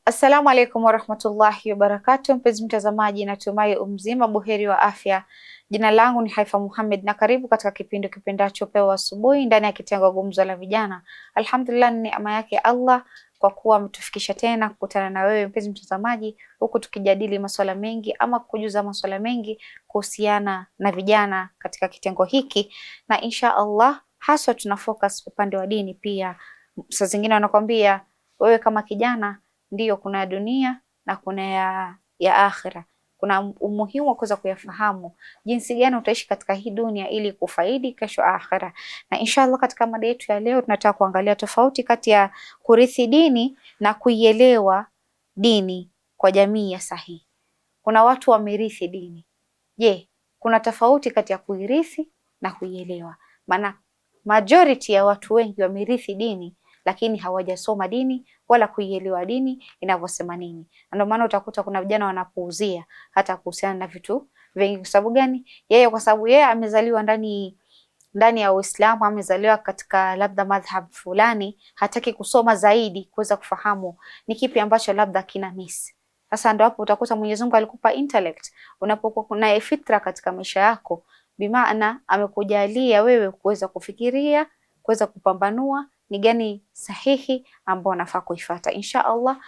Assalamu alaikum warahmatullahi wabarakatuh. Mpenzi mtazamaji, natumai umzima buheri wa afya. Jina langu ni Haifa Muhammad na karibu katika kipindi kipendacho Pewa Asubuhi ndani ya kitengo Gumzo la Vijana. Alhamdulillah, ni neema yake Allah kwa kuwa ametufikisha tena kukutana na wewe mpenzi mtazamaji, huku tukijadili masuala mengi ama kujuza masuala mengi kuhusiana na vijana katika kitengo hiki, na insha Allah haswa tuna focus upande wa dini pia. Saa zingine wanakwambia wewe kama kijana, ndiyo kuna dunia na kuna ya akhira. Kuna umuhimu wa kuweza kuyafahamu jinsi gani utaishi katika hii dunia ili kufaidi kesho akhira. Na inshallah katika mada yetu ya leo tunataka kuangalia tofauti kati ya kurithi dini na kuielewa dini kwa jamii ya sahihi. Kuna watu wamerithi dini. Je, kuna tofauti kati ya kuirithi na kuielewa? Maana majority ya watu wengi wamerithi dini lakini hawajasoma dini wala kuielewa dini inavyosema nini. Ndio maana utakuta kuna vijana wanapuuzia hata kuhusiana na vitu vingi. Kwa sababu gani? Kwa sababu yeye amezaliwa ndani ya Uislamu, amezaliwa katika labda madhhab fulani, hataki kusoma zaidi kuweza kufahamu ni kipi ambacho labda kina miss. Sasa ndio hapo utakuta Mwenyezi Mungu alikupa intellect, unapokuwa kuna fitra katika maisha yako, bimaana amekujalia wewe kuweza kufikiria, kuweza kupambanua ni gani sahihi ambao nafaa kuifuata. Insha Allah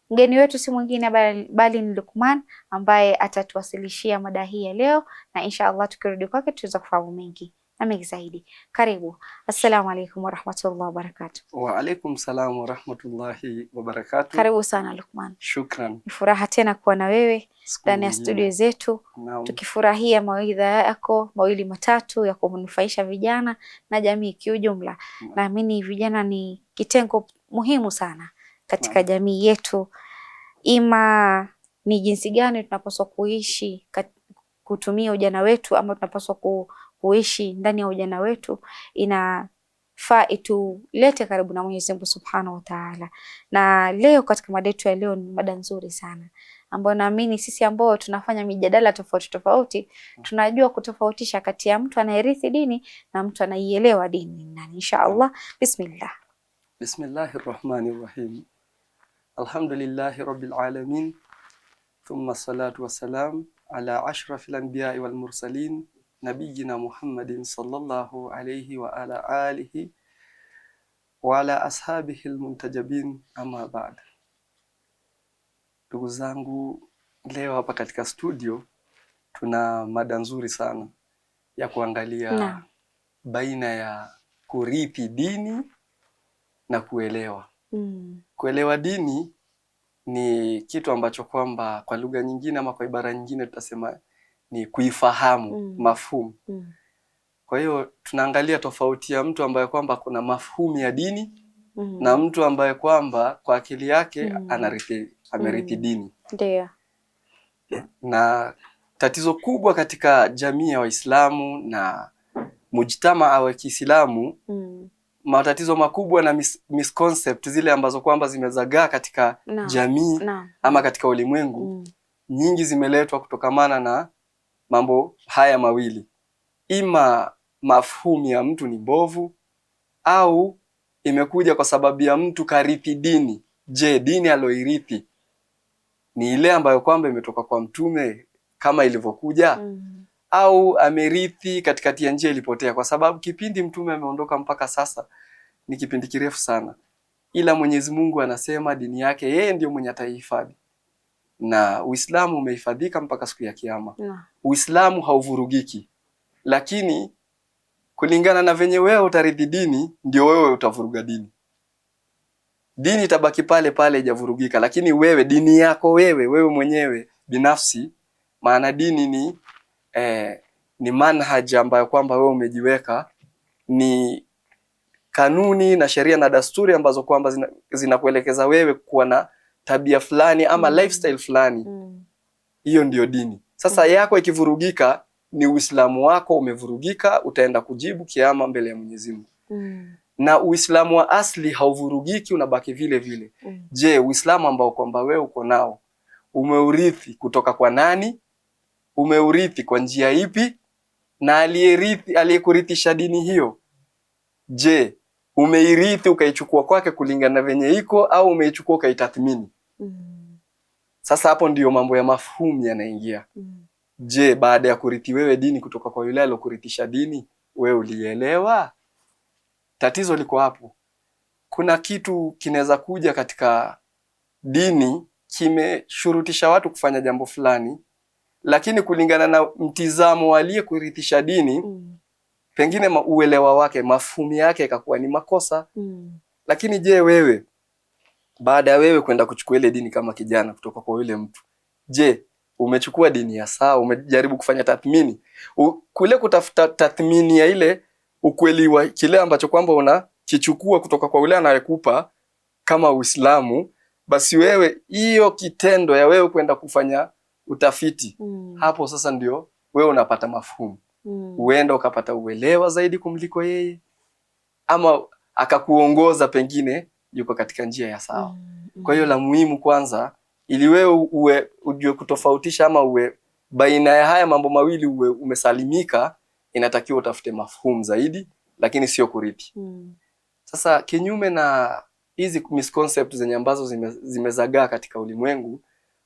mgeni wetu si mwingine bali ni Luqman ambaye atatuwasilishia mada hii ya leo, na insha Allah tukirudi kwake tutaweza kufahamu mengi na mengi zaidi. Karibu. Assalamu alaikum warahmatullahi wabarakatuh. Wa alaikum salam warahmatullahi wabarakatuh. Karibu sana Luqman. Shukran. Ni furaha tena kuwa na wewe ndani ya studio zetu, tukifurahia mawaidha yako mawili matatu ya kunufaisha vijana na jamii kiujumla. Naamini vijana ni kitengo muhimu sana katika jamii yetu. Ima ni jinsi gani tunapaswa kuishi kutumia ujana wetu, ama tunapaswa kuishi ndani ya ujana wetu, inafaa itulete karibu na Mwenyezi Mungu Subhanahu wa Ta'ala. Na leo katika mada yetu ya leo ni mada nzuri sana ambayo naamini sisi ambao tunafanya mijadala tofauti tofauti tunajua kutofautisha kati ya mtu anayerithi dini na mtu anaielewa dini. Na insha Allah, bismillah. Bismillahirrahmanirrahim. Alhamdulillahi rabbil alamin. Thumma salatu wassalam ala ashrafil anbiya'i wal mursalin nabiyina Muhammadin sallallahu alayhi wa ala alihi wa ala ashabihi almuntajabin, amma ba'd. Ndugu zangu, leo hapa katika studio tuna mada nzuri sana ya kuangalia baina ya kurithi dini na kuelewa. Kuelewa dini ni kitu ambacho kwamba kwa lugha nyingine ama kwa ibara nyingine tutasema ni kuifahamu, mafhumu. Kwa hiyo tunaangalia tofauti ya mtu ambaye kwamba kuna mafhumu ya dini na mtu ambaye kwamba kwa akili yake amerithi dini. Ndio. Na tatizo kubwa katika jamii ya Waislamu na mujtamaa wa Kiislamu, matatizo makubwa na misconcept zile ambazo kwamba zimezagaa katika jamii ama katika ulimwengu, nyingi zimeletwa kutokamana na mambo haya mawili. Ima mafhumu ya mtu ni bovu, au imekuja kwa sababu ya mtu karithi dini. Je, dini aloirithi ni ile ambayo kwamba imetoka kwa mtume kama ilivyokuja, au amerithi katikati ya njia ilipotea? Kwa sababu kipindi mtume ameondoka mpaka sasa ni kipindi kirefu sana, ila Mwenyezi Mungu anasema dini yake yeye ndio mwenye ataihifadhi, na Uislamu umehifadhika mpaka siku ya Kiyama. Uislamu hauvurugiki, lakini kulingana na venye wewe utarithi dini ndio wewe utavuruga dini. Dini itabaki pale pale haijavurugika, lakini wewe dini yako wewe mwenyewe binafsi, maana dini ni manhaji ambayo kwamba wewe umejiweka, ni kanuni na sheria na dasturi ambazo kwamba zinakuelekeza wewe kuwa na tabia fulani ama lifestyle fulani. Hiyo ndio dini. Sasa yako ikivurugika, ni Uislamu wako umevurugika, utaenda kujibu Kiyama mbele ya Mwenyezi Mungu. Na Uislamu wa asli hauvurugiki, unabaki vile vile. Je, Uislamu ambao kwamba wewe uko nao umeurithi kutoka kwa nani? Umeurithi kwa njia ipi? Na aliyekurithisha dini hiyo, je, umeirithi ukaichukua kwake kulingana na venye iko, au umeichukua ukaitathmini? Sasa hapo ndiyo mambo ya mafhumu yanaingia. Je, baada ya kurithi wewe dini kutoka kwa yule aliyokurithisha dini, wewe ulielewa? Tatizo liko hapo. Kuna kitu kinaweza kuja katika dini kimeshurutisha watu kufanya jambo fulani, lakini kulingana na mtizamo aliyekurithisha dini, pengine uelewa wake, mafhumu yake ikakuwa ni makosa. Lakini je, wewe baada ya wewe kwenda kuchukua ile dini kama kijana kutoka kwa yule mtu, je, umechukua dini ya sawa? Umejaribu kufanya tathmini? Kule kutafuta tathmini ya ile ukweli wa kile ambacho kwamba unakichukua kutoka kwa yule anayekupa kama Uislamu, basi wewe hiyo kitendo ya wewe kwenda kufanya utafiti, hapo sasa ndio wewe unapata mafhumu. Uenda ukapata uelewa zaidi kumliko yeye, ama akakuongoza pengine yuko katika njia ya sawa. Kwa hiyo la muhimu kwanza, ili wewe ujue kutofautisha ama uwe baina ya haya mambo mawili uwe umesalimika, inatakiwa utafute mafhumu zaidi, lakini sio kurithi. Sasa kinyume na hizi misconcept zenye ambazo zimezagaa katika ulimwengu,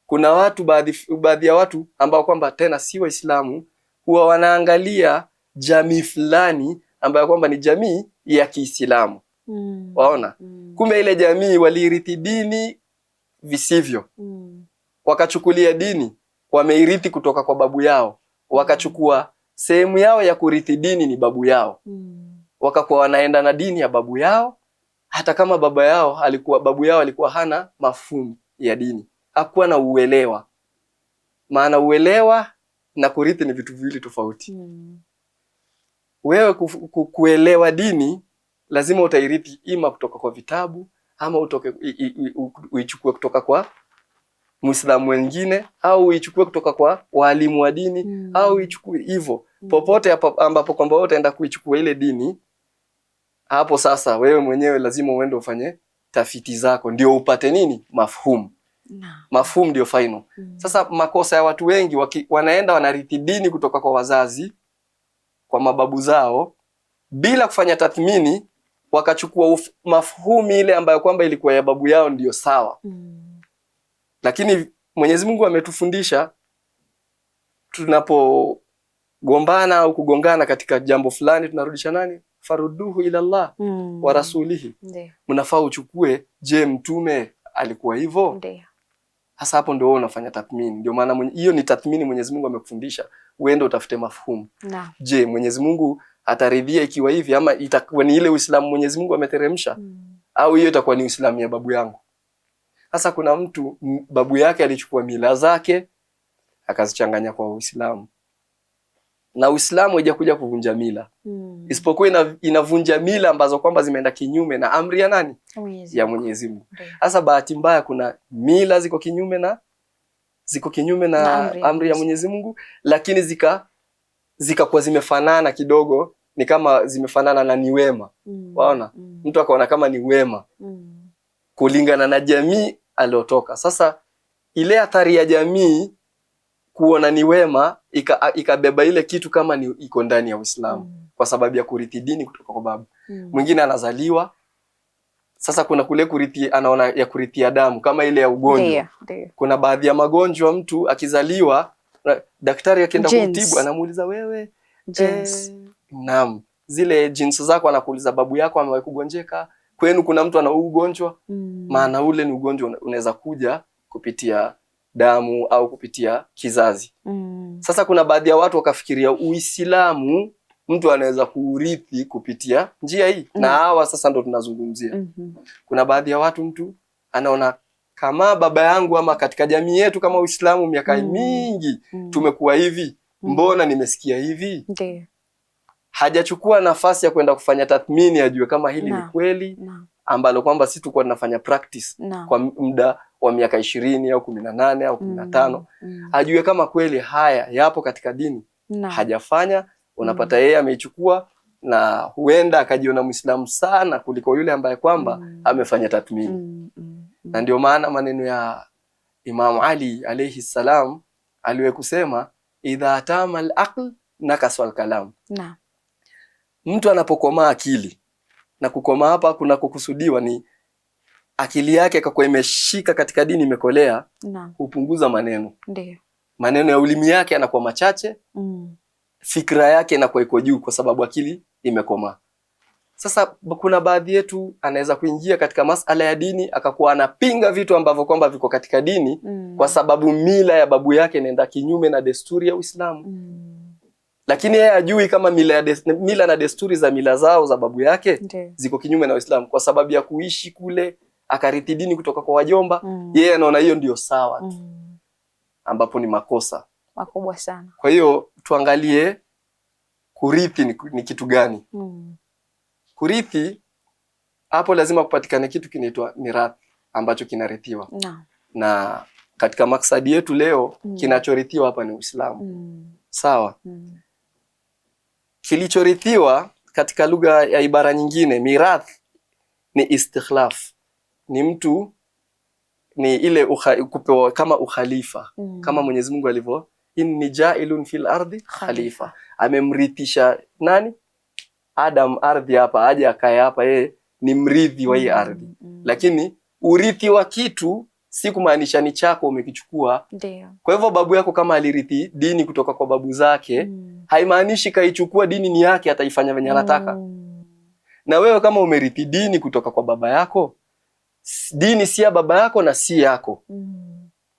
kuna watu baadhi ya watu ambao kwamba tena si Waislamu, huwa wanaangalia jamii fulani ambayo kwamba ni jamii ya Kiislamu. Waona? Kumbe ile jamii waliirithi dini visivyo. Wakachukulia dini, wameirithi kutoka kwa babu yao. Wakachukua sehemu yao ya kurithi dini ni babu yao. Wakakuwa wanaenda na dini ya babu yao, hata kama babu yao alikuwa hana mafhumu ya dini. Hakuwa na uelewa. Maana uelewa na kurithi ni vitu viwili tofauti. Wewe kuelewa dini, lazima utairithi ima kutoka kwa vitabu, ama uichukue kutoka kwa Muislamu wengine, au uichukue kutoka kwa walimu wa dini, au uichukue hivyo. Popote ambapo kwamba wewe utaenda kuichukua ile dini, hapo sasa wewe mwenyewe lazima uende ufanye tafiti zako ndio upate nini? Mafhumu. Mafhumu ndio final. Sasa makosa ya watu wengi wanaenda wanarithi dini kutoka kwa wazazi, kwa mababu zao, bila kufanya tathmini, wakachukua mafhumu ile ambayo kwamba ilikuwa ya babu yao ndio sawa. Lakini Mwenyezi Mungu ametufundisha tunapogombana au kugongana katika jambo fulani, tunarudisha nani? Faruduhu ila Allah wa rasulihi. Mnafaa uchukue, je, mtume alikuwa hivyo? Hasa hapo ndio unafanya tathmini. Ndio maana hiyo ni tathmini Mwenyezi Mungu amekufundisha. Uende utafute mafhumu. Je, Mwenyezi Mungu ataridhia ikiwa hivi, ama itakuwa ni ile Uislamu Mwenyezi Mungu ameteremsha? Au hiyo itakuwa ni Uislamu ya babu yangu? Sasa kuna mtu babu yake alichukua mila zake akazichanganya kwa Uislamu. Na Uislamu haijakuja kuvunja mila. Isipokuwa inavunja mila ambazo kwamba zimeenda kinyume na amri ya nani? Ya Mwenyezi Mungu. Sasa bahati mbaya kuna mila ziko kinyume na amri ya Mwenyezi Mungu, lakini zikakuwa zimefanana kidogo, ni kama zimefanana na ni wema. Waona? Mtu akaona kama ni wema. Kulingana na jamii aliotoka. Sasa ile athari ya jamii kuona ni wema ikabeba ile kitu kama ni iko ndani ya Uislamu, kwa sababu ya kurithi dini kutoka kwa babu. Mwingine anazaliwa, sasa kuna kule kurithi, anaona ya kurithi ya damu kama ile ya ugonjwa. Kuna baadhi ya magonjwa mtu akizaliwa, daktari akienda kumtibu anamuuliza wewe naam, zile genes zako, anakuuliza babu yako amewahi kugonjeka, kwenu kuna mtu ana ugonjwa? Maana ule ni ugonjwa unaweza kuja kupitia damu au kupitia kizazi. Sasa kuna baadhi ya watu wakafikiria Uislamu mtu anaweza kuurithi kupitia njia hii. Na hawa sasa ndo tunazungumzia. Kuna baadhi ya watu mtu anaona kama baba yangu ama katika jamii yetu kama Uislamu miaka mingi tumekuwa hivi, mbona nimesikia hivi? Hajachukua nafasi ya kwenda kufanya tathmini ajue kama hili ni kweli, ambalo kwamba sisi tulikuwa tunafanya practice kwa muda wa miaka 20 au 18 au 15, ajue kama kweli haya yapo katika dini. Hajafanya, unapata yeye ameichukua, na huenda akajiona Muislamu sana kuliko yule ambaye kwamba amefanya tathmini. Na ndio maana maneno ya Imam Ali alayhi salam aliwe kusema idha tama al-aql nakasa al-kalam. Mtu anapokomaa akili, na kukomaa hapa kuna kukusudiwa ni akili yake ikakuwa imeshika katika dini, imekolea, hupunguza maneno. Ndio. Maneno ya ulimi yake yanakuwa machache, fikra yake inakuwa iko juu kwa sababu akili imekomaa. Sasa kuna baadhi yetu anaweza kuingia katika masala ya dini akakuwa anapinga vitu ambavyo kwamba viko katika dini kwa sababu mila ya babu yake inaenda kinyume na desturi ya Uislamu. Lakini yeye hajui kama mila na desturi za mila zao za babu yake ziko kinyume na Uislamu, kwa sababu ya kuishi kule akarithi dini kutoka kwa wajomba. Yeye anaona hiyo ndio sawa tu, ambapo ni makosa makubwa sana. Kwa hiyo tuangalie kurithi ni kitu gani. Kurithi, hapo lazima kupatikane kitu kinaitwa mirathi ambacho kinarithiwa. Na katika maksadi yetu leo kinachorithiwa hapa ni Uislamu. Sawa? Kilichorithiwa katika lugha ya ibara nyingine, mirath ni istikhlaf. Ni mtu, ni ile kupewa kama ukhalifa. Kama Mwenyezi Mungu alivyo, inni ja'ilun fil ardi khalifa. Amemrithisha nani? Adam ardhi hapa, aje akae hapa, yeye ni mrithi wa hii ardhi. Lakini urithi wa kitu si kumaanisha ni chako umekichukua. Ndio. Kwa hivyo babu yako kama alirithi dini kutoka kwa babu zake, haimaanishi kaichukua dini ni yake ataifanya venye anataka. Na wewe kama umerithi dini kutoka kwa baba yako, dini si ya baba yako na si yako.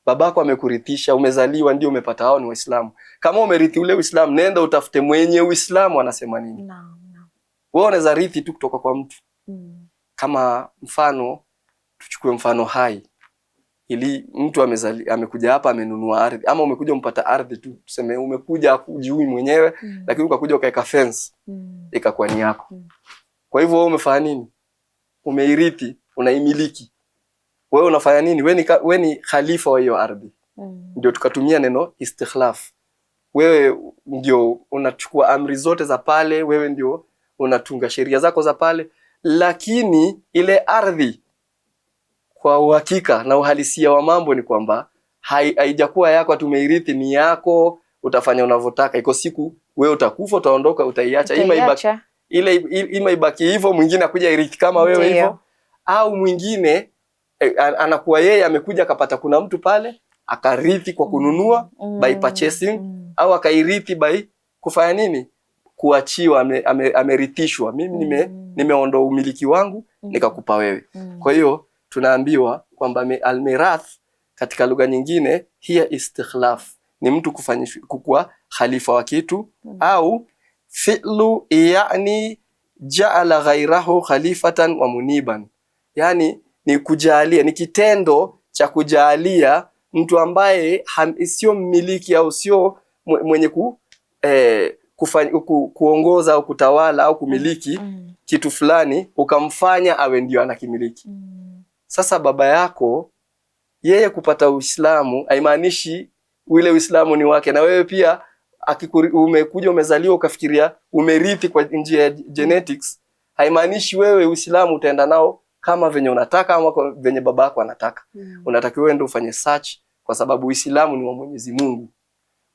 Babako amekurithisha, umezaliwa, ndio umepata, hao ni Waislamu. Kama umerithi ule Uislamu, nenda utafute mwenye Uislamu anasema nini. Wewe unaweza rithi tu kutoka kwa mtu. Kama mfano, tuchukue mfano hai. Ili mtu amekuja hapa amenunua ardhi, ama umekuja umpata ardhi tu, tuseme umekuja hujui mwenyewe, lakini ukakuja ukaweka fence, ikakuwa ni yako. Kwa hivyo wewe umefanya nini? Umeirithi, unaimiliki. Wewe unafanya nini? Wewe ni khalifa wa hiyo ardhi. Ndio tukatumia neno istikhlaf. Wewe ndio unachukua amri zote za pale, wewe ndio unatunga sheria zako za pale, lakini ile ardhi kwa uhakika na uhalisia wa mambo ni kwamba haijakuwa yako, tumeirithi, ni yako, utafanya unavyotaka. Iko siku wewe utakufa, utaondoka, utaiacha. Ima ibaki hivyo, mwingine akuja irithi kama wewe hivyo, au mwingine anakuwa yeye amekuja akapata kuna mtu pale akarithi kwa kununua by purchasing, au akairithi by kufanya nini? Kuachiwa, amerithishwa. Mimi nimeondoa umiliki wangu nikakupa wewe. Kwa hiyo tunaambiwa kwamba almirath katika lugha nyingine hiya istikhlaf, ni mtu kukua khalifa wa kitu, au fi'lu yani ja'ala ghayrahu khalifatan wa muniban, yani ni kujalia, ni kitendo cha kujalia mtu ambaye sio mmiliki au sio mwenye kuongoza au kutawala au kumiliki kitu fulani, ukamfanya awe ndio anakimiliki. Sasa baba yako yeye kupata Uislamu haimaanishi ule Uislamu ni wake, na wewe pia umekuja umezaliwa ukafikiria umerithi kwa njia ya genetics, haimaanishi wewe Uislamu utaenda nao kama venye unataka ama venye baba yako anataka. Unatakiwa uende ufanye search, kwa sababu Uislamu ni wa Mwenyezi Mungu.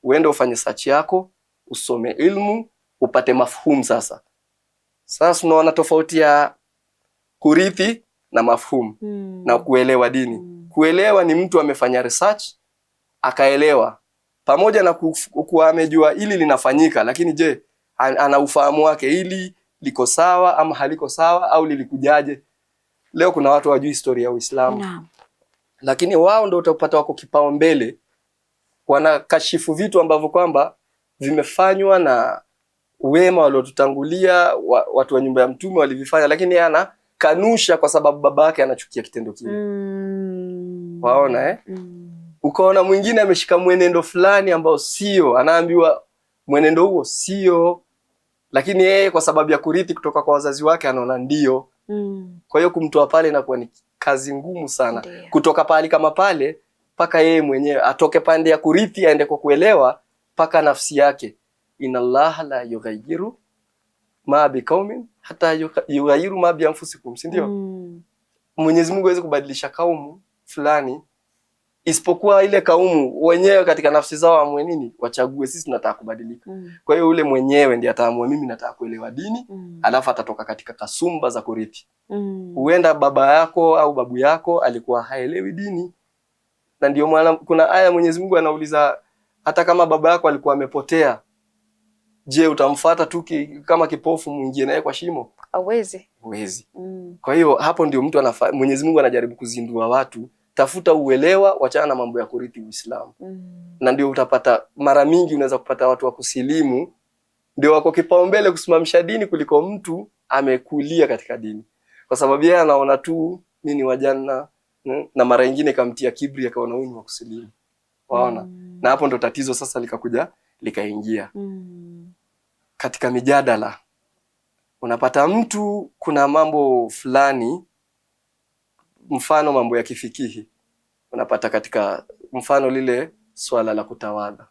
Uende ufanye search yako, usome ilmu, upate mafhumu. Sasa tunaona tofauti ya kurithi na mafhumu na kuelewa dini. Kuelewa ni mtu amefanya research akaelewa, pamoja na kuwa amejua ili linafanyika, lakini je, ana ufahamu wake ili liko sawa ama haliko sawa, au lilikujaje? Leo kuna watu hawajui historia ya Uislamu. Lakini wao ndio utapata wako kipao mbele, wanakashifu vitu ambavyo kwamba vimefanywa na wema waliotutangulia, watu wa nyumba ya Mtume walivifanya, lakini yeye anakanusha kwa sababu baba yake anachukia kitendo kile. Waona Ukaona mwingine ameshika mwenendo fulani ambao sio, anaambiwa mwenendo huo sio, lakini yeye kwa sababu ya kurithi kutoka kwa wazazi wake anaona ndio. Kwa hiyo kumtoa pale inakuwa ni kazi ngumu sana. Kutoka pale kama pale paka yeye mwenyewe atoke pande ya kurithi aende kwa kuelewa, paka nafsi yake. Inna Allah la yughayyiru ma biqaumin hata yughayyiru ma bi anfusikum, si ndio? Mwenyezi Mungu hawezi kubadilisha kaumu fulani isipokuwa ile kaumu wenyewe katika nafsi zao amwe nini, wachague sisi tunataka kubadilika. Kwa hiyo ule mwenyewe ndiye ataamua mimi nataka kuelewa dini, alafu atatoka katika kasumba za kurithi. Huenda baba yako au babu yako alikuwa haelewi dini, na ndio maana kuna aya Mwenyezi Mungu anauliza, hata kama baba yako alikuwa amepotea, je, utamfuata tu kama kipofu mwingie naye kwa shimo? Hawezi. Kwa hiyo hapo ndio mtu Mwenyezi Mungu anajaribu kuzindua watu, tafuta uelewa, wachana na mambo ya kurithi Uislamu. Na ndio utapata mara mingi unaweza kupata watu wa kusilimu ndio wako kipaumbele kusimamisha dini kuliko mtu amekulia katika dini. Kwa sababu yeye anaona tu mimi ni wajana, na mara nyingine kamtia kibri akaona huyu ni wa kusilimu. Waona? Na hapo ndo tatizo sasa likakuja likaingia. Katika mijadala unapata mtu kuna mambo fulani, mfano mambo ya kifikihi, unapata katika mfano lile swala la kutawadha.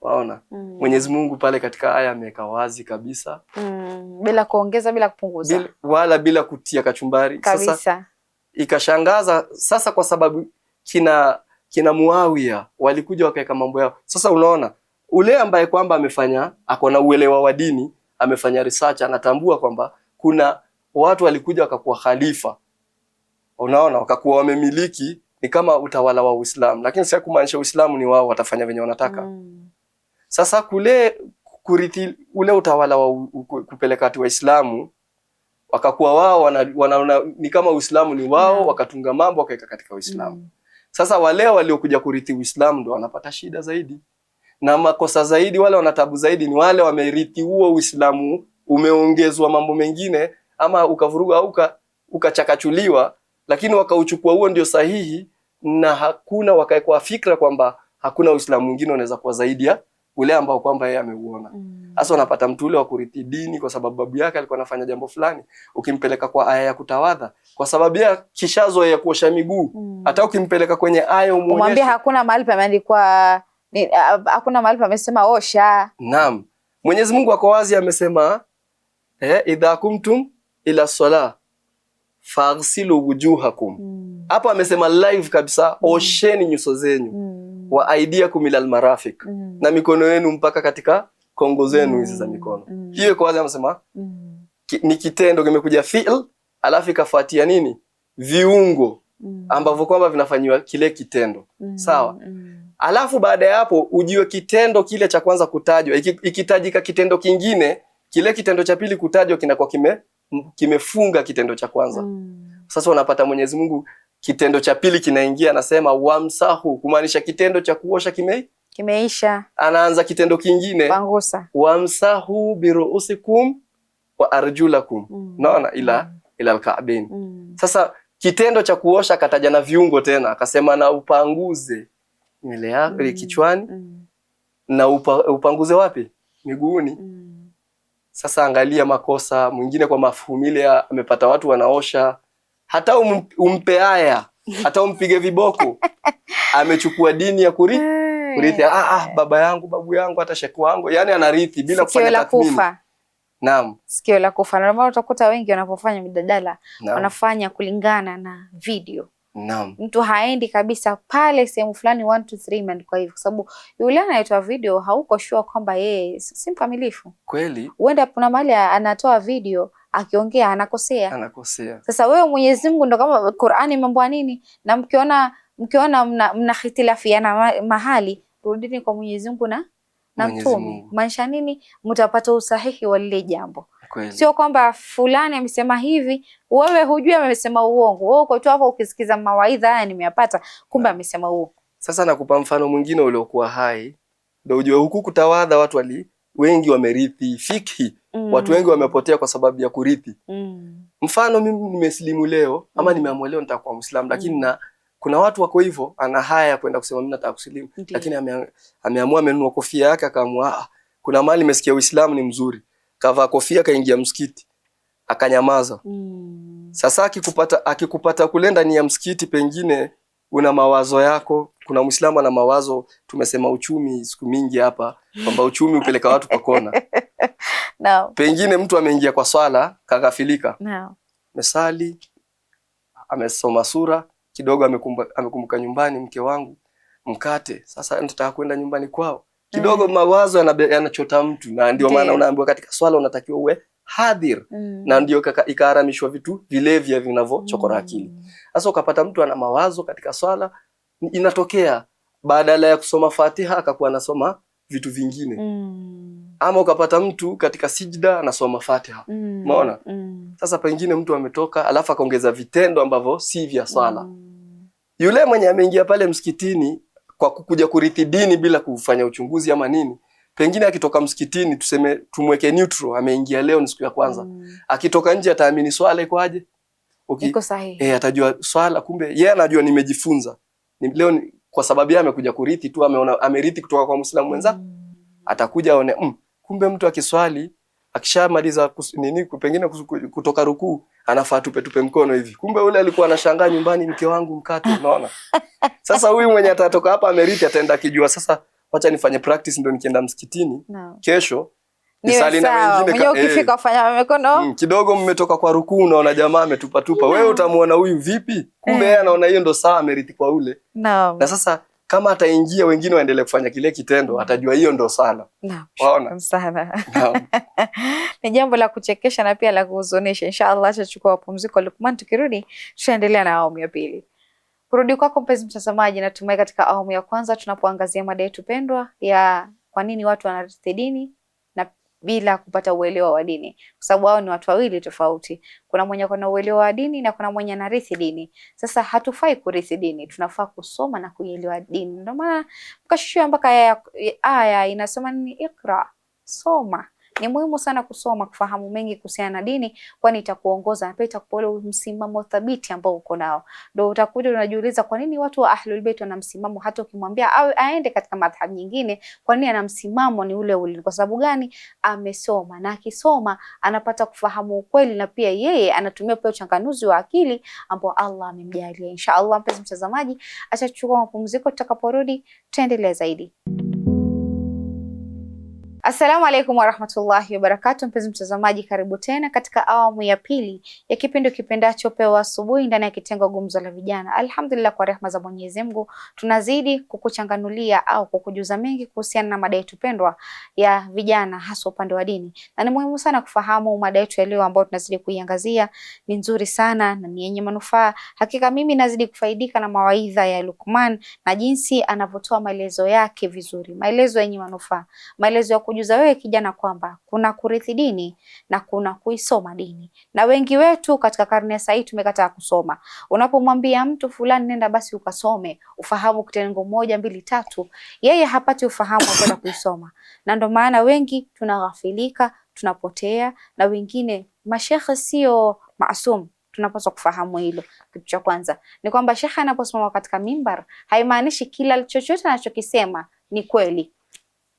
Waona? Mwenyezi Mungu pale katika aya ameweka wazi kabisa. Bila kuongeza, bila kupunguza. Wala bila kutia kachumbari. Kabisa. Sasa ikashangaza sasa kwa sababu kina Muawiya walikuja wakaweka mambo yao. Sasa unaona ule ambaye kwamba amefanya akona uelewa wa dini, amefanya research, anatambua kwamba kuna watu walikuja wakakuwa khalifa. Unaona, wakakuwa wamemiliki ni kama utawala wa Uislamu, lakini si kumaanisha Uislamu ni wao watafanya venye wanataka. Sasa kule kurithi ule utawala wa kupeleka watu Waislamu, wakakuwa wao wanaona ni kama Uislamu ni wao, wakatunga mambo wakaweka katika Uislamu. Sasa wale waliokuja kurithi Uislamu ndio wanapata shida zaidi. Na makosa zaidi, wale wanatabu zaidi ni wale wamerithi huo Uislamu umeongezwa mambo mengine, ama ukavuruga au ukachakachuliwa, lakini wakauchukua huo ndio sahihi, na hakuna wakaekwa fikra kwamba hakuna Uislamu mwingine unaweza kuwa zaidi ya ule ambao kwamba yeye ameuona. Sasa unapata mtu ule wa kurithi dini kwa sababu babu yake alikuwa anafanya jambo fulani, ukimpeleka kwa aya ya kutawadha kwa sababu ya kishazo ya kuosha miguu, hata ukimpeleka kwenye aya umwambie hakuna mahali pameandikwa, hakuna mahali pamesema osha. Naam. Mwenyezi Mungu ako wazi amesema idha kumtum ila sala faghsilu wujuhakum. Hapo amesema live kabisa, osheni nyuso zenyu, wa aidiakum ila almarafiq, na mikono yenu mpaka katika kongo zenu hizi za mikono. Hiyo kwa wazi amesema ni kitendo kimekuja fi'l, alafu ikafuatia nini? Viungo ambavyo kwamba vinafanywa kile kitendo. Sawa? Alafu baada ya hapo ujiwe kitendo kile cha kwanza kutajwa, ikitajika kitendo kingine, kile kitendo cha pili kutajwa kinakuwa kimefunga kitendo cha kwanza. Sasa unapata Mwenyezi Mungu kitendo cha pili kinaingia, anasema wamsahu, kumaanisha kitendo cha kuosha kimeisha. Anaanza kitendo kingine, pangusa, wamsahu biruusikum wa arjulakum. Naona ila alka'bain. Sasa kitendo cha kuosha kataja na viungo tena, akasema na upanguze nywele yako kichwani, na upanguze wapi? Miguuni. Sasa angalia makosa mwingine kwa mafuhumu ile, amepata watu wanaosha, hata umpe aya, hata umpige viboko, amechukua dini ya kurithi. Baba yangu, babu yangu, hata sheku wangu, yani anarithi bila kufanya tathmini. Naam. Sikio la kufa. Na maana utakuta wengi wanapofanya midadala wanafanya kulingana na video. Naam. Mtu haendi kabisa pale sehemu fulani 1 2 3 imeandikwa hivi, kwa sababu yule anaitoa video hauko sure kwamba yeye si mkamilifu. Kweli. Huenda kuna mahali anatoa video akiongea anakosea. Sasa wewe Mwenyezi Mungu ndo kama Qur'ani mambo nini, na mkiona mnahitilafiana mahali, rudini kwa Mwenyezi Mungu na mtume. Maanisha nini? Mtapata usahihi wa lile jambo. Kweli. Sio kwamba fulani amesema hivi, wewe hujui amesema uongo. Wewe uko tu hapo ukisikiza mawaidha haya nimeyapata, kumbe amesema uongo. Sasa nakupa mfano mwingine uliokuwa hai. Ndio ujue huku kutawadha watu wengi wamerithi fikhi. Watu wengi wamepotea kwa sababu ya kurithi. Mfano mimi nimesilimu leo, ama nimeamua leo nitakuwa Muislamu, lakini kuna watu wako hivyo, ana haya kwenda kusema mimi nataka kusilimu, lakini ameamua amenunua kofia yake, akaamua kuna mahali nimesikia Uislamu ni mzuri, kavaa kofia kaingia msikiti, akanyamaza. Sasa akikupata kule ndani ya msikiti, pengine una mawazo yako, kuna Muislamu ana mawazo, tumesema uchumi siku mingi hapa kwamba uchumi upeleka watu kwa kona. Pengine mtu ameingia kwa swala kaghafilika. Mesali, amesoma sura, kidogo amekumbuka nyumbani, mke wangu mkate, sasa nitataka kwenda nyumbani kwao kidogo. Mawazo yanachota mtu, na ndio maana unaambiwa katika swala unatakiwa uwe hadhir. Na ndio ikaharamishwa vitu vilevya vinavyochokora akili. Sasa ukapata mtu ana mawazo katika swala, inatokea badala ya kusoma Fatiha akakuwa anasoma vitu vingine. Ama ukapata mtu katika sijda anasoma Fatiha. Umeona? Sasa pengine mtu ametoka alafu akaongeza vitendo ambavyo si vya swala. Yule mwenye ameingia pale msikitini kwa kukuja kurithi dini bila kufanya uchunguzi ama nini, pengine akitoka msikitini tumweke neutral, ameingia leo ni siku ya kwanza. Akitoka nje ataamini swala iko aje? Iko sahihi. Atajua swala, kumbe yeye anajua nimejifunza. Leo kwa sababu yeye amekuja kurithi tu, amerithi kutoka kwa Muislamu mwenza. Atakuja aone kumbe mtu akiswali akishamaliza pengine kutoka rukuu anafaa tupe mkono hivi. Kumbe ule alikuwa anashangaa nyumbani, mke wangu mkate, unaona? Sasa huyu mwenye atatoka hapa amerithi ataenda kijua, sasa wacha nifanye practice ndio nikienda msikitini kesho nisali na wengine. Mwenye ukifika ufanya mkono kidogo, mmetoka kwa rukuu unaona jamaa ametupa wewe utamuona huyu vipi? Kumbe yeye anaona hiyo ndo sawa, amerithi kwa ule. Na sasa kama ataingia wengine waendelee kufanya kile kitendo, atajua hiyo ndo sala. Waona sana. Ni jambo la kuchekesha na pia la kuhuzunisha. Inshallah tutachukua pumziko Luqman, tukirudi tutaendelea na awamu ya pili. Kurudi kwako mpenzi mtazamaji, natumai katika awamu ya kwanza tunapoangazia mada yetu pendwa ya kwa nini watu wanarithi dini na bila kupata uelewa wa dini, kwa sababu hao ni watu wawili tofauti. Kuna mwenye kuna uelewa wa dini na kuna mwenye anarithi dini. Sasa hatufai kurithi dini, tunafaa kusoma na kuielewa dini. Ndio maana mkashishia mpaka aya inasema ni ikra, soma. Ni muhimu sana kusoma, kufahamu mengi kuhusiana na dini, kwani itakuongoza na pia itakupa msimamo thabiti ambao uko nao. Ndio utakuja unajiuliza kwa nini watu wa Ahlul Bait wana msimamo, hata ukimwambia aende katika madhhabu nyingine, kwa nini ana msimamo ni ule ule? Kwa sababu gani? Amesoma, na akisoma anapata kufahamu ukweli, na pia yeye anatumia pia uchanganuzi wa akili ambao Allah amemjalia. Inshallah mpenzi mtazamaji, acha tuchukue mapumziko, tutakaporudi tuendelee zaidi. Assalamu alaikum warahmatullahi wabarakatuh. Mpenzi mtazamaji, karibu tena katika awamu ya pili ya kipindi kipendacho Pewa Asubuhi ndani ya kitengo Gumzo la Vijana. Alhamdulillah, kwa rehema za Mwenyezi Mungu tunazidi kukuchanganulia au kukujuza mengi kuhusiana na mada yetu pendwa ya vijana, hasa upande wa dini. Na ni muhimu sana kufahamu mada yetu ya leo ambayo tunazidi kuiangazia ni nzuri sana na ni yenye manufaa. Hakika mimi nazidi kufaidika na mawaidha ya Luqman na jinsi anavyotoa maelezo yake vizuri, maelezo yenye manufaa, maelezo ya kujuza wewe kijana kwamba kuna kurithi dini na kuna kuisoma dini. Na wengi wetu katika karne sasa hii tumekataa kusoma. Unapomwambia mtu fulani nenda basi ukasome, ufahamu kitengo 1 2 3, yeye hapati ufahamu wa kwenda kuisoma. Na ndio maana wengi tunaghafilika, tunapotea, na wengine mashekhe sio maasum. Tunapaswa kufahamu hilo. Kitu cha kwanza ni kwamba shekhe anaposimama katika mimbar haimaanishi kila chochote anachokisema ni kweli.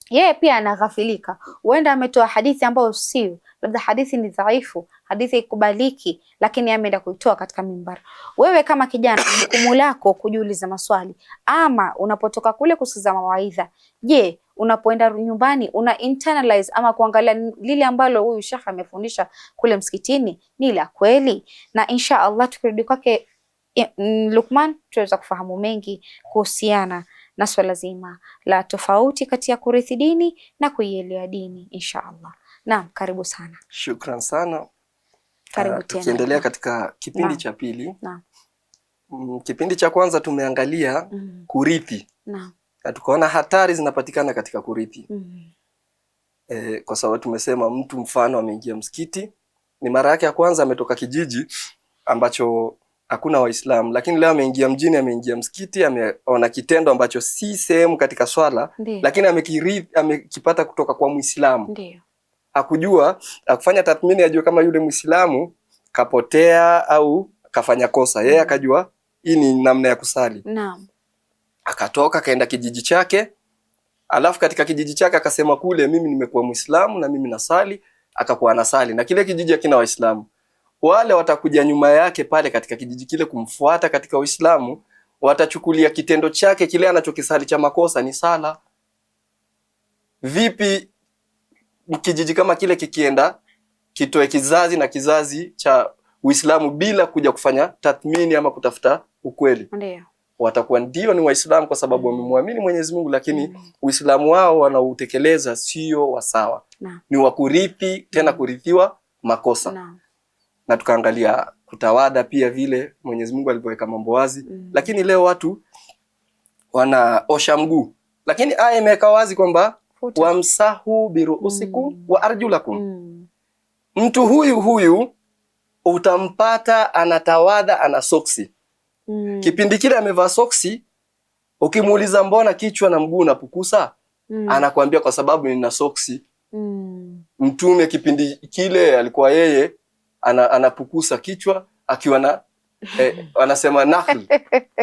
Yeye pia anaghafilika. Huenda ametoa hadithi ambayo sio, labda hadithi ni dhaifu, hadithi ikubaliki, lakini ameenda kuitoa katika mimbar. Wewe kama kijana, jukumu lako kujiuliza maswali. Ama unapotoka kule kusikiza mawaidha, je, unapoenda nyumbani una internalize ama kuangalia lile ambalo huyu shekhi amefundisha kule msikitini ni la kweli? Na insha Allah tukirudi kwake Luqman tutaweza kufahamu mengi kuhusiana na swala zima la tofauti kati ya kurithi dini na kuielewa dini insha Allah. Naam, karibu sana. Shukran sana. Karibu tena. Tukiendelea katika kipindi cha pili. Naam. Kipindi cha kwanza tumeangalia kurithi. Naam. Na tukaona hatari zinapatikana katika kurithi. Kwa sababu tumesema mtu mfano ameingia msikiti, ni mara yake ya kwanza, ametoka kijiji ambacho hakuna Waislamu, lakini leo ameingia mjini, ameingia msikiti, ameona kitendo ambacho si sehemu katika swala. Ndiyo. Lakini amekipata kutoka kwa Muislamu. Ndio. Hakujua, akufanya tathmini ajue kama yule Muislamu kapotea au kafanya kosa. Yeye akajua hii ni namna ya kusali. Naam. Akatoka kaenda kijiji chake, alafu katika kijiji chake akasema kule mimi nimekuwa Muislamu na mimi nasali, akakuwa anasali na kile kijiji hakina Waislamu. Wale watakuja nyuma yake pale katika kijiji kile kumfuata katika Uislamu, watachukulia kitendo chake kile anachokisali cha makosa ni sala. Vipi kijiji kama kile kikienda kitoe kizazi na kizazi cha Uislamu bila kuja kufanya tathmini ama kutafuta ukweli. Ndio. Watakuwa ndio ni Waislamu kwa sababu wamemwamini Mwenyezi Mungu, lakini Uislamu wao wanaoutekeleza sio wasawa. Ni wa kurithi, tena kurithiwa makosa. Na tukaangalia kutawadha pia vile Mwenyezi Mungu alipoweka mambo wazi. Lakini leo watu wanaosha mguu. Lakini aya imeweka wazi kwamba wamsahu biruusikum wa arjulakum. Mtu huyu utampata anatawadha ana soksi. Kipindi kile amevaa soksi, ukimuuliza mbona kichwa na mguu unapukusa? Anakuambia kwa sababu nina soksi. Mtume kipindi kile alikuwa yeye anapukusa kichwa akiwa na anasema nakhl,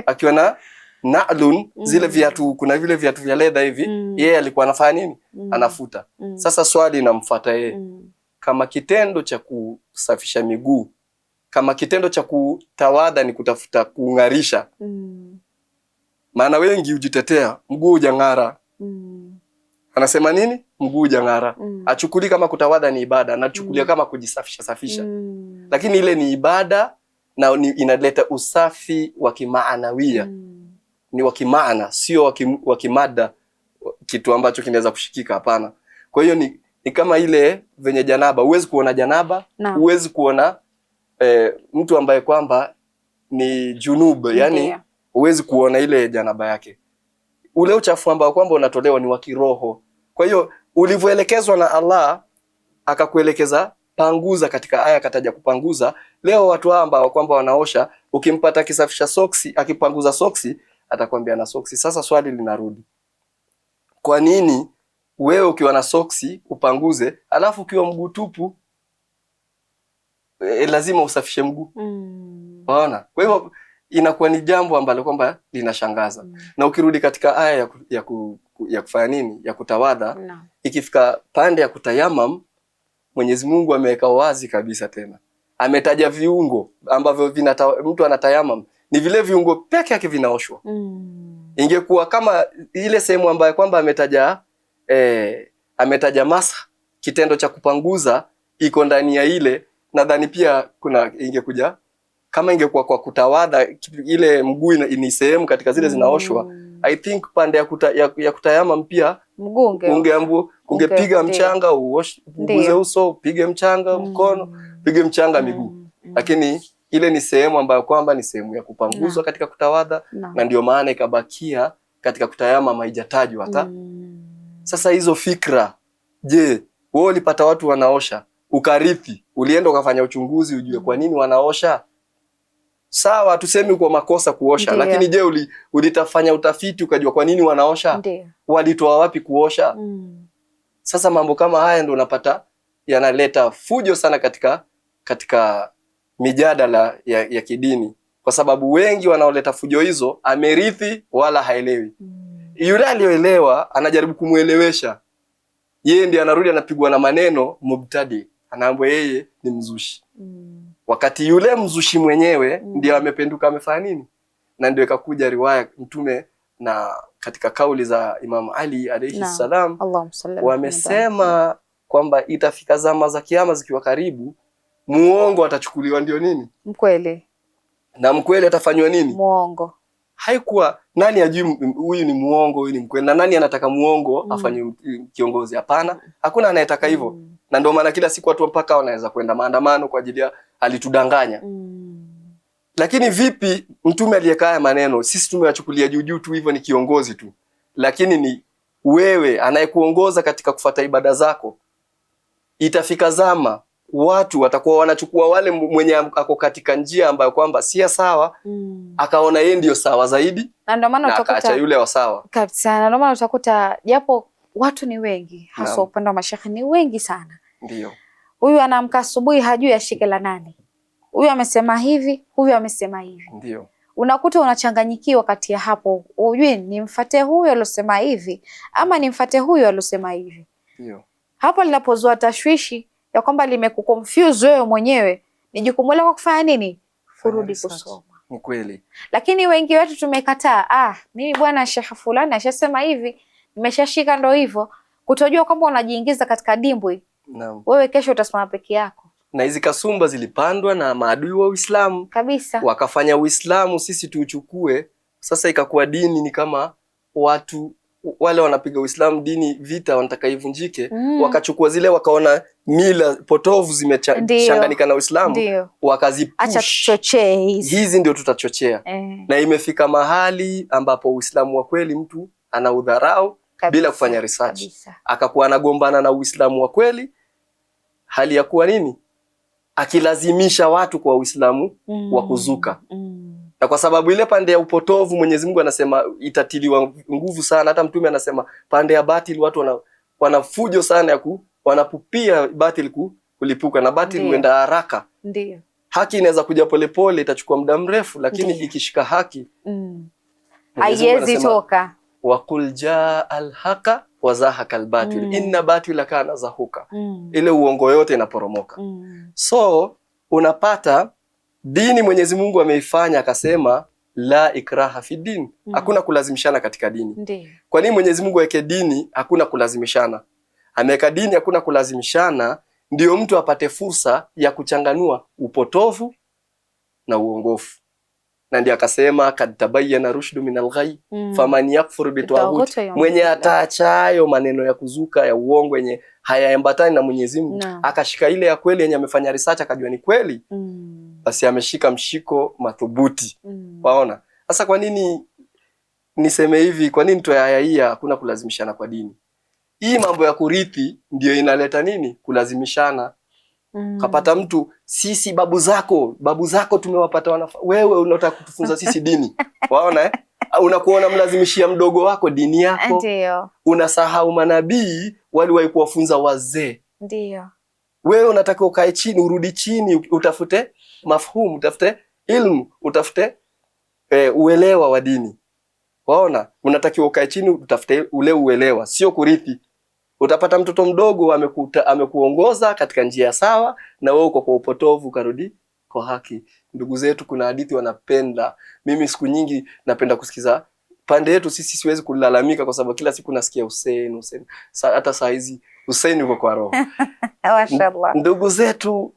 akiwa na na'lun, zile viatu, kuna vile viatu vya leather hivi, yeye alikuwa anafanya nini? Anafuta. Sasa swali inamfuata yeye, kama kitendo cha kusafisha miguu, kama kitendo cha kutawadha ni kutafuta kung'arisha, maana wengi hujitetea mguu hujang'ara. Anasema nini? Mguu hujang'ara. Achukuli kama kutawadha ni ibada, anachukulia kama kujisafisha safisha. Lakini ile ni ibada na inaleta usafi wa kimaanawia. Ni wa kimaana, sio wa kimada, kitu ambacho kinaweza kushikika, hapana. Kwa hiyo ni kama ile venye janaba, huwezi kuona janaba, huwezi kuona mtu ambaye kwamba ni junub, yani huwezi kuona ile janaba yake. Ule uchafu ambao kwamba unatolewa ni wa kiroho. Kwa hiyo ulivyoelekezwa na Allah akakuelekeza panguza, katika aya akataja kupanguza. Leo watu ambao kwamba wanaosha, ukimpata akisafisha soksi, akipanguza soksi, atakwambia na soksi. Sasa swali linarudi, kwa nini wewe ukiwa na soksi upanguze, alafu ukiwa mguu tupu lazima usafishe mguu? Unaona? Kwa hivyo inakuwa ni jambo ambalo kwamba linashangaza. Na ukirudi katika aya ya kufanya nini, ya kutawadha, ikifika pande ya kutayamam, Mwenyezi Mungu ameweka wazi kabisa, tena ametaja viungo ambavyo mtu anatayamam, ni vile viungo peke yake vinaoshwa. Ingekuwa kama ile sehemu ambayo kwamba ametaja masa, kitendo cha kupanguza iko ndani ya ile, nadhani pia kuna ingekuja kama ingekuwa kwa kutawadha, ile mguu ni sehemu katika zile zinaoshwa. I think pande ya kutayama pia mguu ungepiga mchanga, uguze uso, upige mchanga mkono, pige mchanga miguu. Lakini ile ni sehemu ambayo kwamba ni sehemu ya kupanguzwa katika kutawadha, na ndio maana ikabakia katika kutayama haijatajwa hata. Sasa hizo fikra, je, wewe ulipata watu wanaosha, ukarithi, ulienda ukafanya uchunguzi ujue kwa nini wanaosha? Sawa, tusemi kwa makosa kuosha. Ndiyo. Lakini je, ulitafanya utafiti ukajua kwa nini wanaosha? Ndiyo. Walitoa wapi kuosha? Sasa mambo kama haya ndio unapata yanaleta fujo sana katika mijadala ya kidini, kwa sababu wengi wanaoleta fujo hizo amerithi wala haelewi. Yule aliyoelewa anajaribu kumuelewesha, yeye ndiye anarudi anapigwa na maneno mubtadi, anaambiwa yeye ni mzushi. Wakati yule mzushi mwenyewe ndio amependuka, amefanya nini? Na ndio ikakuja riwaya Mtume na katika kauli za Imam Ali alayhi salam, wamesema kwamba itafika zama za kiyama zikiwa karibu, muongo atachukuliwa ndio nini? Mkweli. Na mkweli atafanywa nini? Muongo. Haikuwa nani ajui huyu ni muongo, huyu ni mkweli, na nani anataka muongo afanye kiongozi? Hapana, hakuna anayetaka hivyo. Na ndio maana kila siku watu mpaka wanaweza kwenda maandamano kwa ajili ya alitudanganya. Lakini vipi Mtume aliyekaa maneno, sisi tumewachukulia juu tu hivyo, ni kiongozi tu. Lakini ni wewe anayekuongoza katika kufuata ibada zako. Itafika zama watu watakuwa wanachukua wale mwenye ako katika njia ambayo kwamba si sawa, akaona yeye ndio sawa zaidi, na ndio maana utakuta yule wa sawa kabisa. Na ndio maana utakuta japo watu ni wengi, hasa upande wa mashekhi ni wengi sana. Ndio. Huyu anaamka asubuhi hajui ashike la nani. Huyu amesema hivi, huyu amesema hivi. Ndio. Unakuta unachanganyikiwa kati ya hapo. Hujui nimfuate huyu alosema hivi ama nimfuate huyu alosema hivi. Ndio. Hapo linapozua tashwishi ya kwamba limekuconfuse wewe mwenyewe, ni jukumu lako kufanya nini? Kurudi kusoma. Ni kweli. Lakini wengi wetu tumekataa. Mimi bwana Sheikh fulani ashasema hivi, nimeshashika ndo hivyo. Kutojua kwamba unajiingiza katika dimbwi. Naam. Wewe kesho utasimama peke yako. Na hizi kasumba zilipandwa na maadui wa Uislamu. Kabisa. Wakafanya Uislamu sisi tuuchukue. Sasa ikakuwa dini ni kama watu wale wanapiga Uislamu dini vita wanataka ivunjike. Wakachukua zile wakaona mila potovu zimechanganika na Uislamu. Wakazipush. Acha tuchochee hizi ndio tutachochea. Na imefika mahali ambapo Uislamu wa kweli mtu anaudharau bila kufanya research. Akakuwa anagombana na Uislamu wa kweli hali ya kuwa nini? Akilazimisha watu kwa Uislamu wa kuzuka. Na kwa sababu ile pande ya upotovu Mwenyezi Mungu anasema itatiliwa nguvu sana. Hata Mtume anasema pande ya batili watu wanafujo sana ya wanapupia batili kulipuka, na batili huenda haraka. Ndio. Haki inaweza kuja polepole, itachukua muda mrefu, lakini ikishika haki haiwezi toka. Wa qul jaa al-haqa wa zahaqa al-batil inna batila kana zahuka. Ile uongo yote inaporomoka. So unapata dini Mwenyezi Mungu ameifanya akasema la ikraha fi din. Hakuna kulazimishana katika dini. Ndiyo. Kwa nini Mwenyezi Mungu aweke dini hakuna kulazimishana? Ameweka dini hakuna kulazimishana ndio mtu apate fursa ya kuchanganua upotovu na uongofu. Na ndiye akasema kad tabayyana rushdu min al-ghayy faman yakfur bitawhid, mwenye ataachayo maneno ya kuzuka ya uongo yenye hayaambatani na Mwenyezi Mungu akashika ile ya kweli yenye amefanya research akajua ni kweli, basi ameshika mshiko madhubuti. Waona? Sasa kwa nini niseme hivi? Kwa nini tuyayaia hakuna kulazimishana kwa dini? Hii mambo ya kurithi ndio inaleta nini? Kulazimishana. Kapata mtu sisi babu zako tumewapata wewe unataka kutufunza sisi dini. Waona unakuona mlazimishia mdogo wako dini yako. Ndio. Unasahau manabii waliwahi kuwafunza wazee. Ndio. Wewe unataka ukae chini, urudi chini, utafute mafhumu, utafute ilmu, utafute uelewa wa dini. Waona? Unatakiwa ukae chini utafute ule uelewa, sio kurithi. Utapata mtoto mdogo amekuongoza katika njia sawa na wewe uko kwa upotovu karudi kwa haki. Ndugu zetu kuna hadithi wanapenda. Mimi siku nyingi napenda kusikiza pande yetu sisi, siwezi kulalamika kwa sababu kila siku nasikia Hussein. Hata saa hizi Hussein yuko kwa roho. Mashaallah. Ndugu zetu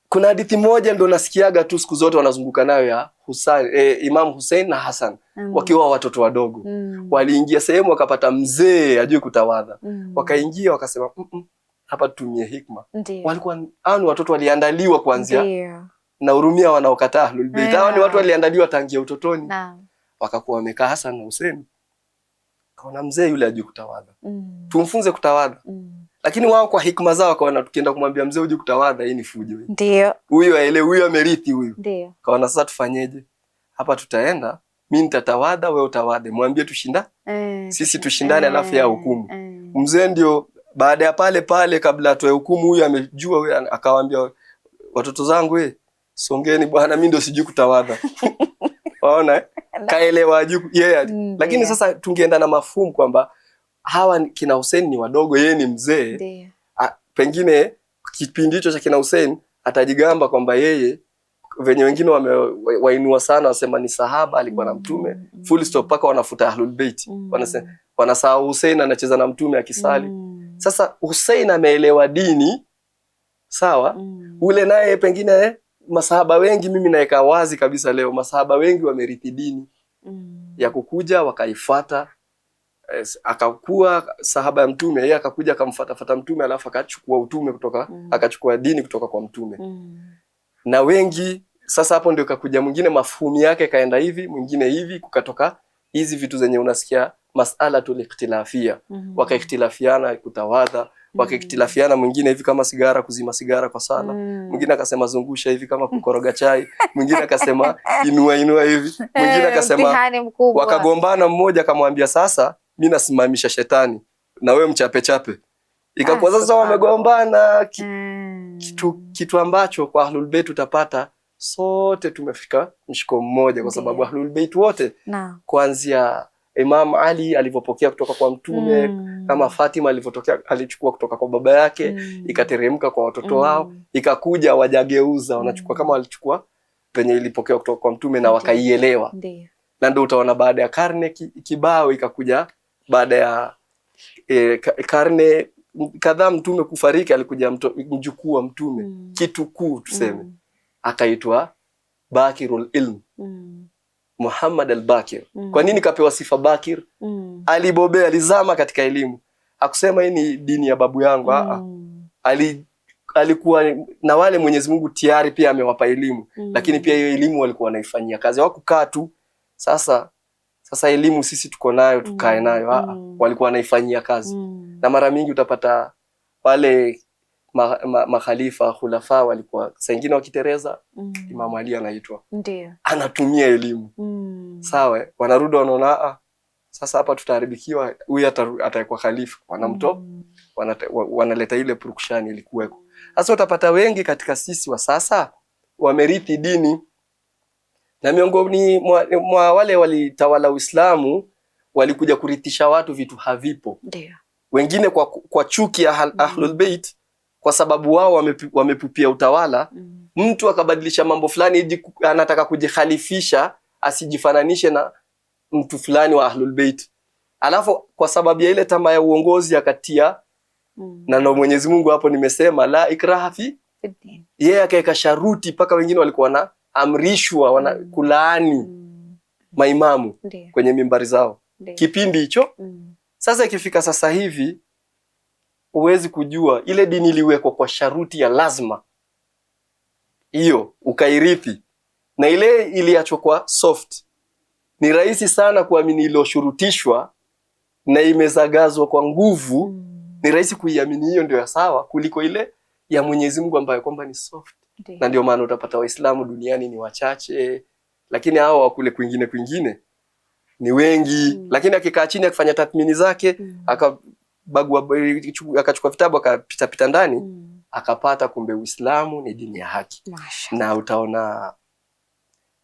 kuna hadithi moja ndio nasikiaga tu siku zote wanazunguka nayo ya Imam Hussein na Hassan wakiwa watoto wadogo. Waliingia sehemu wakapata mzee ajui kutawadha. Wakaingia wakasema hapa tutumie hikma. Walikuwa ni watoto waliandaliwa kuanzia. Na hurumia wanaokataa Ahlul Bayt. Hao ni watu waliandaliwa tangia utotoni. Wakakuwa wamekaa Hassan na Hussein. Kaona mzee yule ajui kutawadha. Tumfunze kutawadha. Lakini wao kwa hikma zao wakaona tukienda kumwambia mzee uje kutawadha hii ni fujo hii. Ndio. Huyu aelewe, huyu amerithi huyu. Ndio. Kaona sasa tufanyeje? Hapa tutaenda, mimi nitatawadha, wewe utawadhe. Mwambie sisi tushindane alafu ya hukumu. Mzee ndio baada ya pale kabla atoe hukumu huyu amejua huyu akawaambia watoto zangu songeni bwana mimi ndio sijui kutawadha. Waona kaelewa ajui yeye. Lakini sasa tungeenda na mafumu kwamba hawa kina Hussein ni wadogo, yeye ni mzee. Pengine kipindi hicho cha kina Hussein atajigamba kwamba yeye venye wengine wainua sana wasema ni sahaba alikuwa na mtume full stop paka wanafuta Ahlul Bayt. Wanasahau Hussein anacheza na mtume akisali. Sasa Hussein ameelewa dini sawa. Ule naye pengine masahaba wengi, mimi naeka wazi kabisa leo, masahaba wengi wamerithi dini ya kukuja wakaifuata. Akakuwa sahaba ya mtume, yeye akakuja akamfuata mtume alafu akachukua utume kutoka akachukua dini kutoka kwa mtume. Na wengi sasa hapo ndio kakuja mwingine mafhumu yake kaenda hivi, mwingine hivi, kukatoka hizi vitu zenye unasikia mas'alatul ikhtilafia. Wakaikhtilafiana kutawadha, wakaikhtilafiana mwingine hivi kama sigara, kuzima sigara kwa sala. Mwingine akasema zungusha hivi kama kukoroga chai, mwingine akasema inua hivi, mwingine akasema wakagombana, mmoja akamwambia sasa mimi nasimamisha shetani na wewe mchape. Ikakuwa sasa wamegombana kitu ambacho kwa Ahlul Bayt utapata sote tumefika mshiko mmoja kwa sababu Ahlul Bayt wote kuanzia Imam Ali alivyopokea kutoka kwa mtume, kama Fatima alichukua kutoka kwa baba yake, ikateremka kwa watoto wao, ikakuja wajageuza wanachukua kama walichukua penye ilipokea kutoka kwa mtume na wakaielewa. Na ndio utaona baada ya karne kibao ikakuja baada ya karne kadhaa mtume kufariki, alikuja mjukuu wa mtume, kitukuu tuseme, akaitwa Bakirul Ilm, Muhammad al-Bakir. Kwa nini kapewa sifa Bakir? Alibobea, alizama katika elimu. Hakusema hii ni dini ya babu yangu. Alikuwa na wale Mwenyezi Mungu tayari pia amewapa elimu, lakini pia hiyo elimu walikuwa wanaifanyia kazi. Hawakukaa tu sasa elimu sisi tuko nayo tukae nayo. Walikuwa wanaifanyia kazi. Na mara mingi utapata wale makhalifa, khulafa walikuwa saa nyingine wakitereza, Imam Ali anaitwa. Ndio. Anatumia elimu. Sawa, wanarudi wanaona sasa hapa tutaharibikiwa, huyu atakuwa khalifa. Wanamtoa, wanaleta ile purukushani ilikuweko. Sasa utapata wengi katika sisi wa sasa wamerithi dini. Na miongoni mwa wale walitawala Uislamu walikuja kurithisha watu vitu havipo. Ndio. Wengine kwa chuki ya Ahlul Bait, kwa sababu wao wamepupia utawala. Mtu akabadilisha mambo fulani, anataka kujikhalifisha, asijifananishe na mtu fulani wa Ahlul Bait. Alafu kwa sababu ya ile tamaa ya uongozi akatia na ndio Mwenyezi Mungu hapo nimesema la ikraha fi din. Yeye akaweka sharuti paka wengine walikuwa na amrishwa kulaani maimamu kwenye mimbari zao. Kipindi hicho. Sasa ikifika sasa hivi huwezi kujua ile dini iliwekwa kwa sharuti ya lazima. Hiyo ukairithi. Na ile iliachwa kwa soft. Ni rahisi sana kuamini iliyoshurutishwa na imezagazwa kwa nguvu. Ni rahisi kuiamini hiyo ndio ya sawa kuliko ile ya Mwenyezi Mungu ambayo kwamba ni soft. Na ndio maana utapata Waislamu duniani ni wachache, lakini hao wa kule kwingine ni wengi. Lakini akikaa chini akifanya tathmini zake, akachukua vitabu akapita ndani, akapata kumbe Uislamu ni dini ya haki. Na utaona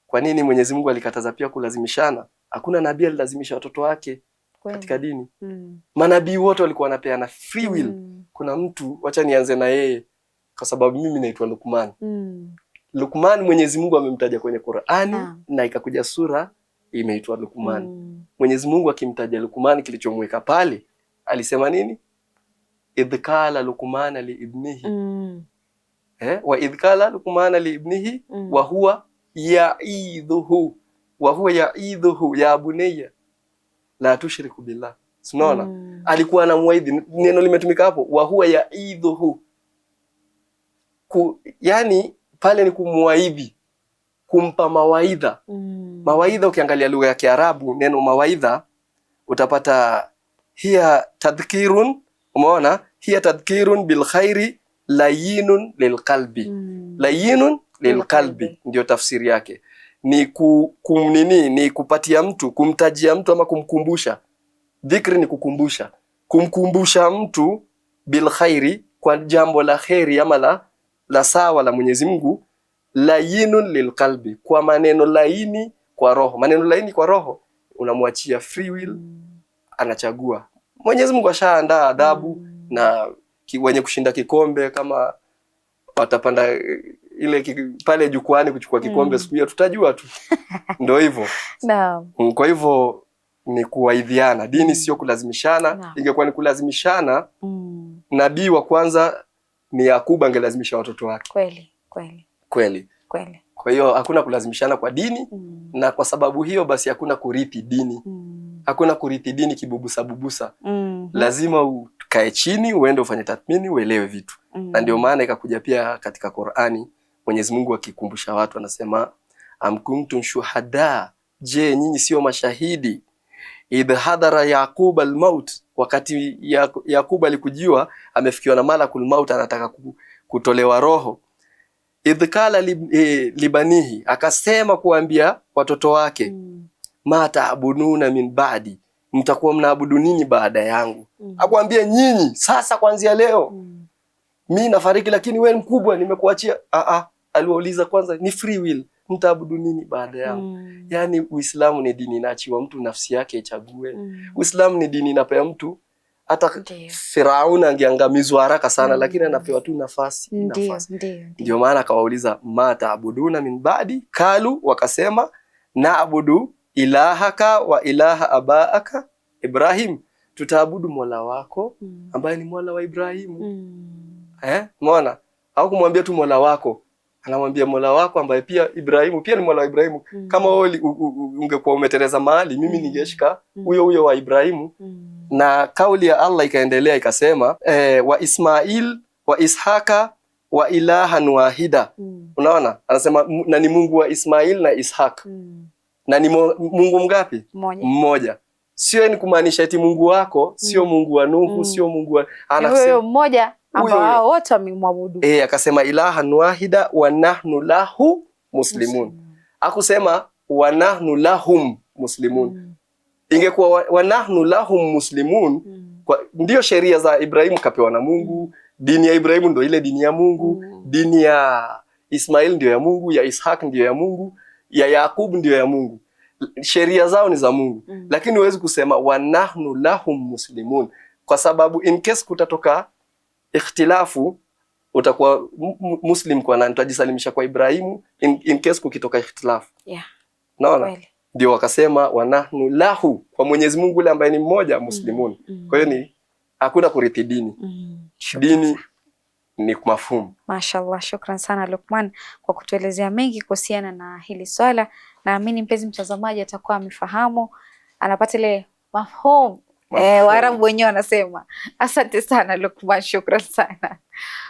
kwa nini Mwenyezi Mungu alikataza pia kulazimishana. Hakuna nabii alilazimisha watoto wake katika dini. Manabii wote walikuwa wanapeana free will. Kuna mtu, wacha nianze na yeye kwa sababu mimi naitwa Luqman. Luqman Mwenyezi Mungu amemtaja kwenye Qur'ani na ikakuja sura imeitwa Luqman. Mwenyezi Mungu akimtaja Luqman, kilichomweka pale alisema nini? Idh qala Luqman li ibnihi. Wa idh qala Luqman li ibnihi wa huwa ya'idhuhu ya bunayya la tushriku billah. Unaona? Alikuwa anamuaidhi, neno limetumika hapo, wa huwa ya'idhuhu. Yani pale ni kumuaidhi, kumpa mawaidha. Mawaidha ukiangalia lugha ya Kiarabu, neno mawaidha utapata hiya tadhkirun, umeona? Hiya tadhkirun bil khairi layinun lilqalbi. Layinun lilqalbi ndio tafsiri yake. Ni ni kupatia mtu, kumtajia mtu ama kumkumbusha. Dhikri ni kukumbusha. Kumkumbusha mtu bil khairi, kwa jambo la khairi ama la sawa la Mwenyezi Mungu. Layinun lilqalbi, kwa maneno laini kwa roho. Maneno laini kwa roho unamwachia free will, anachagua. Mwenyezi Mungu ashaandaa adabu na wenye kushinda kikombe, kama watapanda ile pale jukwani kuchukua kikombe siku hiyo tutajua tu. Ndio hivyo. Naam. Kwa hivyo ni kuwaidhiana. Dini sio kulazimishana. Ingekuwa ni kulazimishana, nabii wa kwanza ni Yakubu angelazimisha watoto wake. Kweli. Kwa hiyo hakuna kulazimishana kwa dini. Na kwa sababu hiyo basi hakuna kurithi dini. Hakuna kurithi dini kibubusa. Lazima ukae chini, uende ufanye tathmini, uelewe vitu. Na ndio maana ikakuja pia katika Qur'ani Mwenyezi Mungu akikumbusha watu anasema am kuntum shuhada, je nyinyi sio mashahidi? Idh hadara Yaqub al-maut, wakati Yaqub alikujiwa amefikiwa na malakul maut, anataka kutolewa roho. Idh kala libanihi, akasema kuambia watoto wake, ma ta'buduna min ba'di, mtakuwa mnaabudu nini baada yangu? Akwambia nyinyi sasa kuanzia leo mimi nafariki, lakini wewe mkubwa nimekuachia. Aliwauliza kwanza ni free will, mtaabudu nini baada yangu? Yani Uislamu ni dini inaachiwa mtu nafsi yake ichague. Uislamu ni dini inapea mtu, hata Firaun angeangamizwa haraka sana, lakini anapewa tu nafasi. Ndio maana akawauliza ma taabuduna min ba'di, kalu, wakasema naabudu ilahaka wa ilaha abaaka Ibrahim, tutaabudu Mola wako ambaye ni Mola wa Ibrahimu. Umeona? Au kumwambia tu Mola wako, anamwambia Mola wako ambaye pia Ibrahimu pia ni Mola wa Ibrahimu. Kama wewe ungekuwa umeteleza mahali, mimi ningeshika huyo wa Ibrahimu. Na kauli ya Allah ikaendelea ikasema wa Ismail wa Ishaka wa ilahan wahida. Unaona? Anasema na ni Mungu wa Ismail na Ishak. Na ni Mungu mgapi? Mmoja. Sio ni kumaanisha eti Mungu wako sio Mungu wa Nuhu, sio Mungu wa huyo mmoja ambao wote wamemwabudu. Akasema ilahan wahida wa nahnu lahu muslimun. Akusema wa nahnu lahum muslimun. Ingekuwa wa nahnu lahum muslimun, ndio sheria za Ibrahimu kapewa na Mungu. Dini ya Ibrahimu ndio ile dini ya Mungu. Dini ya Ismail ndio ya Mungu, ya Ishak ndio ya Mungu, ya Yakub ndio ya Mungu. Sheria zao ni za Mungu. Lakini huwezi kusema wa nahnu lahum muslimun, kwa sababu in case kutatoka ikhtilafu utakuwa muslim kwa nani? Tutajisalimisha kwa Ibrahimu in case kukitoka ikhtilafu. Naona? Ndio wakasema wa nahnu lahu, kwa Mwenyezi Mungu yule ambaye ni mmoja, muslimun. Kwa hiyo ni hakuna kurithi dini. Dini ni mafhumu. Mashallah, shukran sana Luqman kwa kutuelezea mengi kuhusiana na hili swala. Naamini mpenzi mtazamaji atakuwa amefahamu, anapata ile mafhumu. Waarabu wenyewe wanasema. Asante sana Luqman, shukran sana.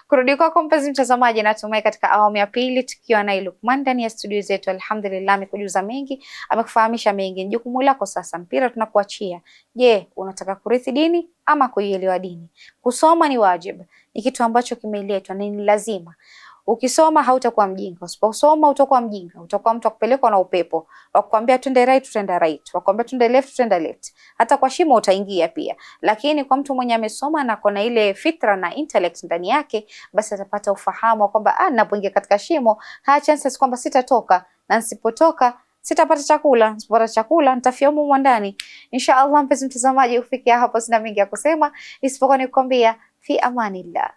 Kurudi kwako mpenzi mtazamaji, natumai katika awamu ya pili tukiwa na Luqman ndani ya studio zetu. Alhamdulillah, amekujuza mengi, amekufahamisha mengi. Jukumu lako sasa, mpira tunakuachia. Je, unataka kurithi dini ama kuielewa dini? Kusoma ni wajibu, ni kitu ambacho kimeletwa na ni lazima. Ukisoma hautakuwa mjinga, usiposoma utakuwa mjinga, utakuwa mtu akupelekwa na upepo. Wakuambia twende right tutaenda right, wakuambia twende left tutaenda left. Hata kwa shimo utaingia pia. Lakini kwa mtu mwenye amesoma na kuna ile fitra na intellect ndani yake, basi atapata ufahamu kwamba ninapoingia katika shimo, chances kwamba sitatoka, na nisipotoka sitapata chakula, nisipopata chakula nitafia humo ndani. Inshallah mpenzi mtazamaji, ufikia hapo sina mengi ya kusema isipokuwa nikwambia fi amanillah.